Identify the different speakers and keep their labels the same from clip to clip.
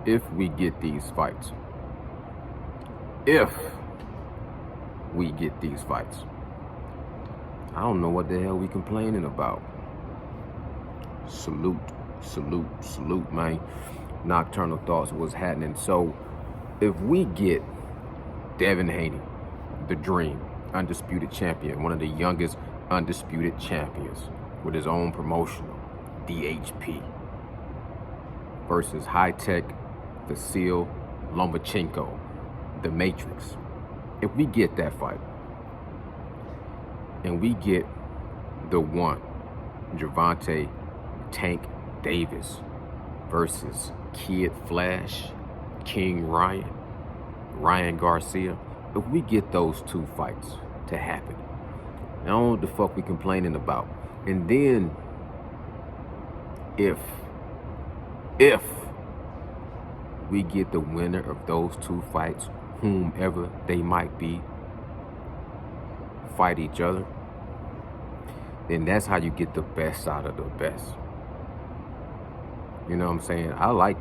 Speaker 1: if we get these fights, if we get these fights, I don't know what the hell we complaining about. Salute, salute, salute, man. Nocturnal Thoughts, what's happening? So, if we get Devin Haney, the Dream, undisputed champion, one of the youngest undisputed champions, with his own promotional, DHP, versus Hi-Tech, Vasyl Lomachenko, the Matrix. If we get that fight, and we get the one, Gervonta Tank Davis versus Kid Flash, King Ryan Garcia, if we get those two fights to happen, I don't know what the fuck we complaining about. And then if we get the winner of those two fights, whomever they might be, fight each other, then that's how you get the best out of the best. You know what I'm saying? I like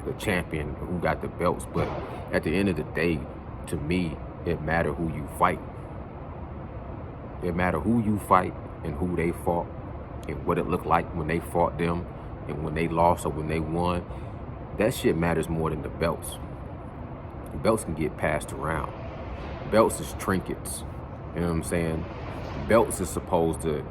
Speaker 1: the champion who got the belts, but at the end of the day, to me, it matter who you fight. It matter who you fight and who they fought and what it looked like when they fought them and when they lost or when they won. That shit matters more than the belts. The belts can get passed around. Belts is trinkets. You know what I'm saying? Belts is supposed to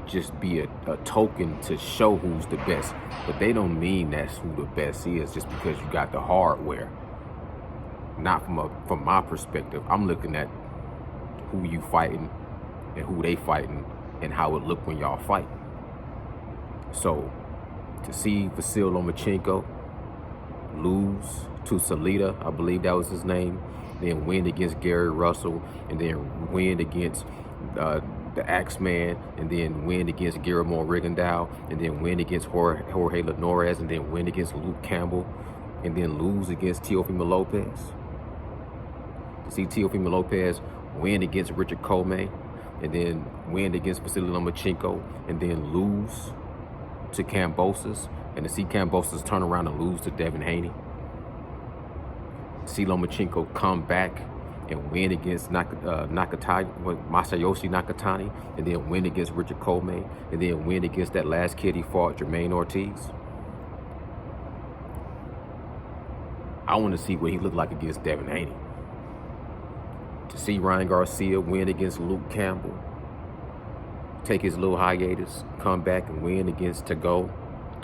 Speaker 1: just be a token to show who's the best, but they don't mean that's who the best is just because you got the hardware. Not from my perspective. I'm looking at who you fighting and who they fighting and how it look when y'all fight. So to see Vasyl Lomachenko lose to Salita, I believe that was his name, then win against Gary Russell, and then win against the Axeman, and then win against Guillermo Rigondeaux, and then win against Jorge Linares, and then win against Luke Campbell, and then lose against Teofimo Lopez. To see Teofimo Lopez win against Richard Commey, and then win against Vasyl Lomachenko, and then lose to Kambosos, and to see Kambosos turn around and lose to Devin Haney. See Lomachenko come back and win against Masayoshi Nakatani, and then win against Richard Commey, and then win against that last kid he fought, Jermaine Ortiz. I want to see what he looked like against Devin Haney. To see Ryan Garcia win against Luke Campbell, take his little hiatus, come back and win against Tagu,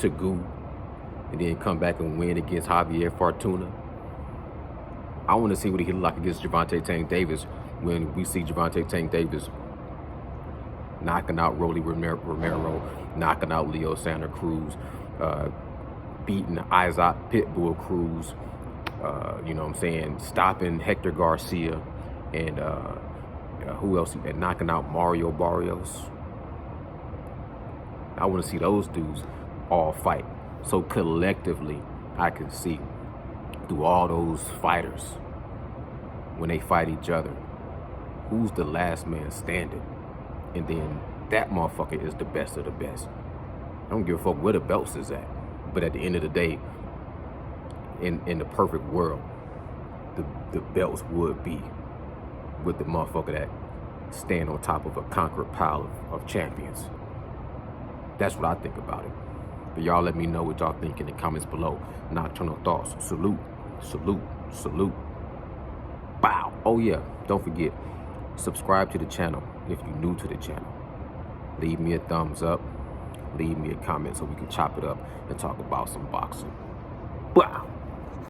Speaker 1: and then come back and win against Javier Fortuna. I want to see what he looked like against Gervonta Tank Davis when we see Gervonta Tank Davis knocking out Rolly Romero, knocking out Leo Santa Cruz, beating Isaac Pitbull Cruz, you know what I'm saying, stopping Hector Garcia, and who else, and knocking out Mario Barrios. I want to see those dudes all fight. So collectively, I can see through all those fighters, when they fight each other, who's the last man standing. And then that motherfucker is the best of the best. I don't give a fuck where the belts is at. But at the end of the day, in the perfect world, the belts would be with the motherfucker that stand on top of a conquered pile of champions. That's what I think about it. But y'all let me know what y'all think in the comments below. Nocturnal Thoughts. Salute, salute, salute. Bow. Oh yeah, don't forget, subscribe to the channel if you're new to the channel. Leave me a thumbs up. Leave me a comment so we can chop it up and talk about some boxing. Wow.